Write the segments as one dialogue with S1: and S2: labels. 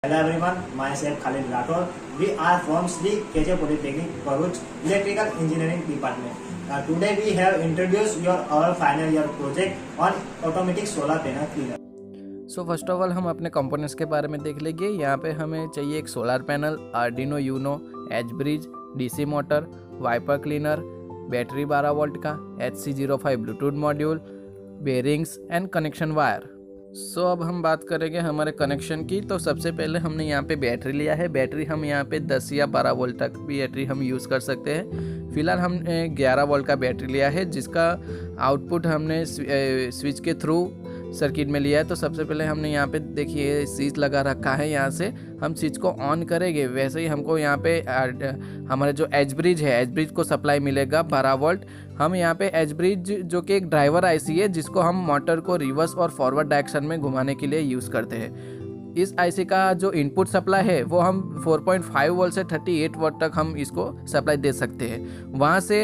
S1: Hello everyone, myself Khalid Rathod. We are from Sri KJ Polytechnic, Bharuch, Electrical Engineering Department. Today we have introduced our final year project on automatic solar panel cleaner.
S2: So first of all हम अपने components के बारे में देख लेंगे। यहाँ पे हमें चाहिए एक solar panel, Arduino Uno, H bridge, DC motor, wiper cleaner, battery 12 volt का, HC05 bluetooth module, bearings and connection wire. So अब हम बात करेंगे हमारे कनेक्शन की। तो सबसे पहले हमने यहाँ पे बैटरी लिया है। बैटरी हम यहाँ पे 10 या 12 वोल्ट तक भी बैटरी हम यूज़ कर सकते हैं। फिलहाल हमने 11 वोल्ट का बैटरी लिया है, जिसका आउटपुट हमने स्विच के थ्रू सर्किट में लिया है। तो सबसे पहले हमने यहाँ पे देखिए स्विच लगा रखा है। यहाँ से हम स्विच को ऑन करेंगे, वैसे ही हमको यहाँ पे हमारे जो एच ब्रिज है, एच ब्रिज को सप्लाई मिलेगा 12 वोल्ट। हम यहाँ पे एच ब्रिज जो कि एक ड्राइवर आईसी है, जिसको हम मोटर को रिवर्स और फॉरवर्ड डायरेक्शन में घुमाने के लिए यूज़ करते हैं। इस आईसी का जो इनपुट सप्लाई है वो हम 4.5 वोल्ट से 38 वोल्ट तक हम इसको सप्लाई दे सकते हैं। वहाँ से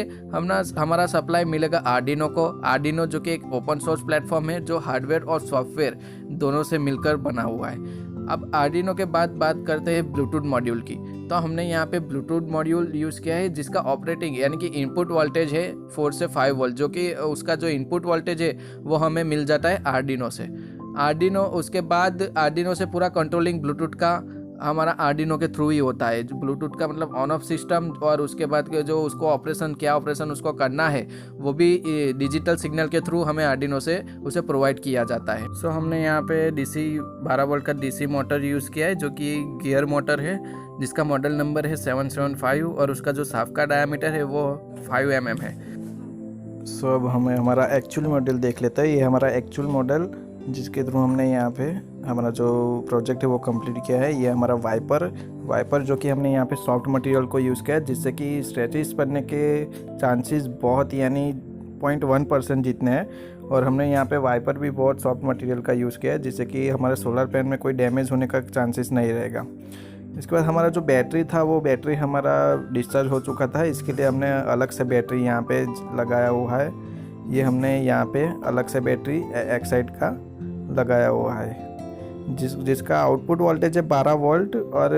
S2: हमारा सप्लाई मिलेगा आर्डिनो को। आर्डिनो जो कि एक ओपन सोर्स प्लेटफॉर्म है, जो हार्डवेयर और सॉफ्टवेयर दोनों से मिलकर बना हुआ है। अब आर्डिनो के बाद बात करते हैं ब्लूटूथ मॉड्यूल की। तो हमने यहाँ पे ब्लूटूथ मॉड्यूल यूज़ किया है, जिसका ऑपरेटिंग यानी कि इनपुट वोल्टेज है 4 से 5 वोल्ट, जो कि उसका जो इनपुट वोल्टेज है वो हमें मिल जाता है आर्डिनो से। आर्डिनो उसके बाद आर्डिनो से पूरा कंट्रोलिंग ब्लूटूथ का हमारा आर्डिनो के थ्रू ही होता है। जो ब्लूटूथ का मतलब ऑन ऑफ सिस्टम, और उसके बाद के जो उसको ऑपरेशन उसको करना है वो भी डिजिटल सिग्नल के थ्रू हमें आर्डिनो से उसे प्रोवाइड किया जाता है। सो हमने यहाँ पे डीसी 12 वोल्ट का डीसी मोटर यूज़ किया है, जो कि गियर मोटर है, जिसका मॉडल नंबर है 775 और उसका जो शाफ्ट का डायमीटर है वो 5 mm है।
S3: सो अब हमें हमारा एक्चुअल मॉडल देख लेते हैं। ये हमारा एक्चुअल मॉडल जिसके थ्रू हमने यहाँ पे हमारा जो प्रोजेक्ट है वो कंप्लीट किया है। ये हमारा वाइपर जो कि हमने यहाँ पे सॉफ्ट मटेरियल को यूज़ किया है, जिससे कि स्क्रैचेस पड़ने के चांसेस बहुत यानी 0.1% जितने हैं। और हमने यहाँ पे वाइपर भी बहुत सॉफ्ट मटेरियल का यूज़ किया है, जिससे कि हमारे सोलर पैनल में कोई डैमेज होने का चांसेस नहीं रहेगा। इसके बाद हमारा जो बैटरी था वो बैटरी हमारा डिस्चार्ज हो चुका था, इसके लिए हमने अलग से बैटरी यहाँ पे लगाया हुआ है। ये हमने यहाँ पे अलग से बैटरी एक साइड का लगाया हुआ है, जिसका आउटपुट वोल्टेज है 12 वोल्ट और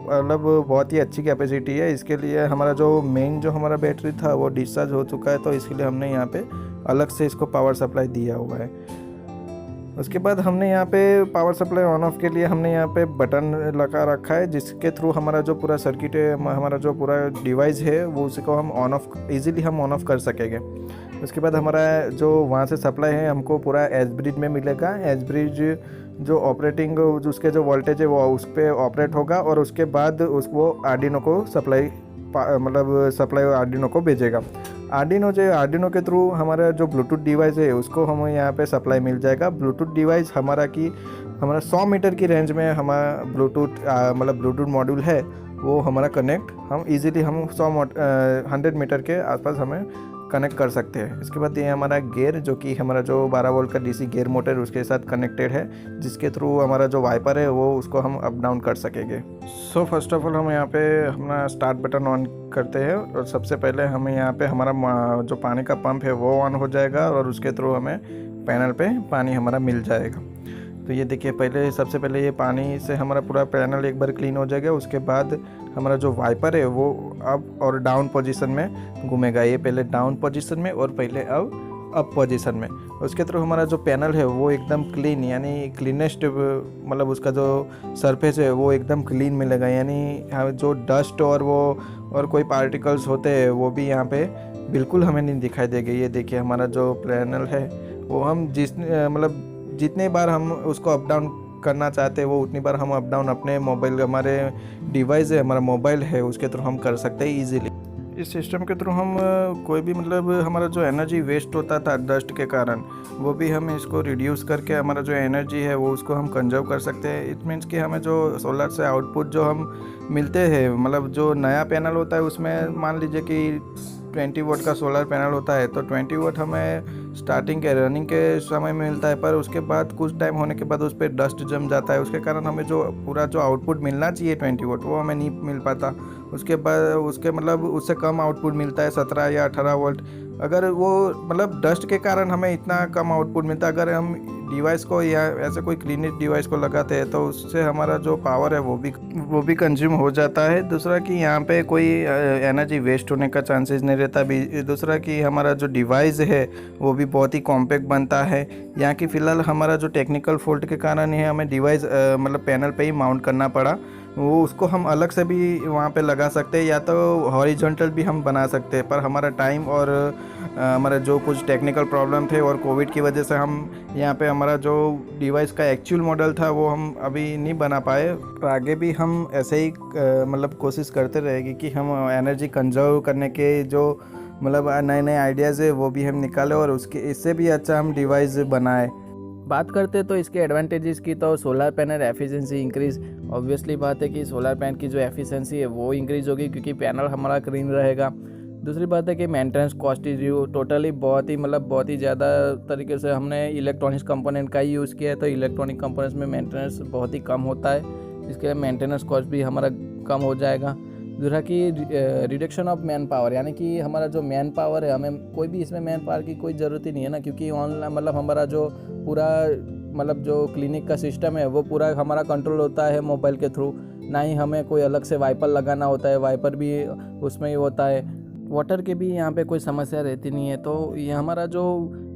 S3: मतलब बहुत ही अच्छी कैपेसिटी है। इसके लिए हमारा जो मेन जो हमारा बैटरी था वो डिस्चार्ज हो चुका है, तो इसके लिए हमने यहाँ पे अलग से इसको पावर सप्लाई दिया हुआ है। उसके बाद हमने यहाँ पे पावर सप्लाई ऑन ऑफ के लिए हमने यहाँ पे बटन लगा रखा है, जिसके थ्रू हमारा जो पूरा सर्किट है, हमारा जो पूरा डिवाइस है वो उसको हम ऑन ऑफ ईजिली हम ऑन ऑफ कर सकेंगे। उसके बाद हमारा जो वहाँ से सप्लाई है हमको पूरा एच ब्रिज में मिलेगा। एच ब्रिज जो ऑपरेटिंग उसके जो वोल्टेज है वो उस पर ऑपरेट होगा, और उसके बाद उसको आर्डिनो को सप्लाई आर्डिनो को भेजेगा। आर्डिनो के थ्रू हमारा जो ब्लूटूथ डिवाइस है उसको हमें यहाँ पे सप्लाई मिल जाएगा। ब्लूटूथ डिवाइस हमारा 100 मीटर की रेंज में हमारा ब्लूटूथ मॉड्यूल है, वो हमारा कनेक्ट हम इजीली 100 मीटर के आसपास हमें कनेक्ट कर सकते हैं। इसके बाद ये हमारा गेयर, जो कि हमारा जो 12 वोल्ट का डीसी गेयर मोटर उसके साथ कनेक्टेड है, जिसके थ्रू हमारा जो वाइपर है वो उसको हम अप डाउन कर सकेंगे। सो फर्स्ट ऑफ ऑल हम यहाँ पे अपना स्टार्ट बटन ऑन करते हैं, और सबसे पहले हमें यहाँ पे हमारा जो पानी का पंप है वो ऑन हो जाएगा, और उसके थ्रू हमें पैनल पे पानी हमारा मिल जाएगा। तो ये देखिए सबसे पहले ये पानी से हमारा पूरा पैनल एक बार क्लीन हो जाएगा। उसके बाद हमारा जो वाइपर है वो अप और डाउन पोजीशन में घूमेगा। ये पहले डाउन पोजीशन में और पहले अब अप पोजीशन में। उसके थ्रू हमारा जो पैनल है वो एकदम क्लीन यानी क्लीनेस्ट उसका जो सरफेस है वो एकदम क्लीन मिलेगा, यानी जो डस्ट और कोई पार्टिकल्स होते हैं वो भी यहाँ पे बिल्कुल हमें नहीं दिखाई देंगे। ये देखिए हमारा जो पैनल है वो हम जितने बार हम उसको अप डाउन करना चाहते हैं वो उतनी बार हम अप डाउन अपने मोबाइल, हमारे डिवाइस है, हमारा मोबाइल है, उसके थ्रू हम कर सकते हैं इजीली। इस सिस्टम के थ्रू हम कोई भी हमारा जो एनर्जी वेस्ट होता था डस्ट के कारण, वो भी हम इसको रिड्यूस करके हमारा जो एनर्जी है वो उसको हम कंजर्व कर सकते हैं। इट मीन्स कि हमें जो सोलर से आउटपुट जो हम मिलते हैं, जो नया पैनल होता है उसमें मान लीजिए कि 20 वोट का सोलर पैनल होता है, तो 20 वोट हमें स्टार्टिंग के रनिंग के समय में मिलता है, पर उसके बाद कुछ टाइम होने के बाद उस पर डस्ट जम जाता है। उसके कारण हमें जो पूरा जो आउटपुट मिलना चाहिए 20 वोट वो हमें नहीं मिल पाता। उसके बाद उससे कम आउटपुट मिलता है 17 या 18 वोल्ट। अगर वो डस्ट के कारण हमें इतना कम आउटपुट मिलता है। अगर हम डिवाइस को या ऐसे कोई क्लिनिक डिवाइस को लगाते हैं तो उससे हमारा जो पावर है वो भी कंज्यूम हो जाता है। दूसरा कि यहाँ पे कोई एनर्जी वेस्ट होने का चांसेस नहीं रहता। दूसरा कि हमारा जो डिवाइस है वो भी बहुत ही कॉम्पैक्ट बनता है। यहाँ की फ़िलहाल हमारा जो टेक्निकल फॉल्ट के कारण ही हमें डिवाइस मतलब पैनल पे ही माउंट करना पड़ा। वो उसको हम अलग से भी वहाँ पे लगा सकते हैं या तो हॉरिजॉन्टल भी हम बना सकते हैं, पर हमारा टाइम और हमारा जो कुछ टेक्निकल प्रॉब्लम थे और कोविड की वजह से हम यहाँ पे हमारा जो डिवाइस का एक्चुअल मॉडल था वो हम अभी नहीं बना पाए। पर आगे भी हम ऐसे ही मतलब कोशिश करते रहेंगे कि हम एनर्जी कंजर्व करने के जो मतलब नए नए आइडियाज़ है वो भी हम निकालें और उसके इससे भी अच्छा हम डिवाइस बनाएं।
S2: बात करते तो इसके एडवांटेजेस की, तो solar panel efficiency increase. Obviously बात है कि सोलर पैनल की जो एफिशिएंसी है वो इंक्रीज होगी क्योंकि पैनल हमारा क्लीन रहेगा। दूसरी बात है कि मेंटेनेंस कॉस्ट इज टोटली बहुत ही ज़्यादा तरीके से हमने इलेक्ट्रॉनिक्स कंपोनेंट का ही यूज़ किया है, तो इलेक्ट्रॉनिक कंपोनेंट्स में मेंटेनेंस बहुत ही कम होता है, इसके लिए मेंटेनेंस कॉस्ट भी हमारा कम हो जाएगा। दूसरा कि रिडक्शन ऑफ मैन पावर, यानी कि हमारा जो मैन पावर है, हमें कोई भी इसमें मैन पावर की कोई ज़रूरत ही नहीं है ना, क्योंकि ऑनलाइन मतलब हमारा जो पूरा मतलब जो क्लिनिक का सिस्टम है वो पूरा हमारा कंट्रोल होता है मोबाइल के थ्रू। ना ही हमें कोई अलग से वाइपर लगाना होता है, वाइपर भी उसमें ही होता है। वाटर के भी यहाँ पे कोई समस्या रहती नहीं है। तो ये हमारा जो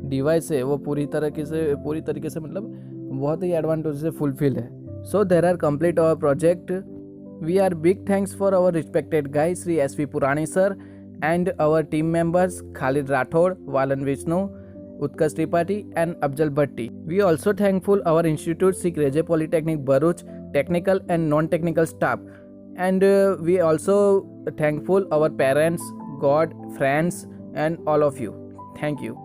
S2: डिवाइस है वो पूरी तरीके से मतलब बहुत ही एडवांटेज से फुलफिल है। So there are complete our project. We are big thanks for our respected guys Sri S.V. Purani sir and our team members Khalid Rathod, Valan Vishnu, Utkarsh Tripathi and Afzal Bhatti. We also thankful our institute Sri Kreje Polytechnic Bharuch technical and non-technical staff, and we also thankful our parents, God, friends and all of you. Thank you.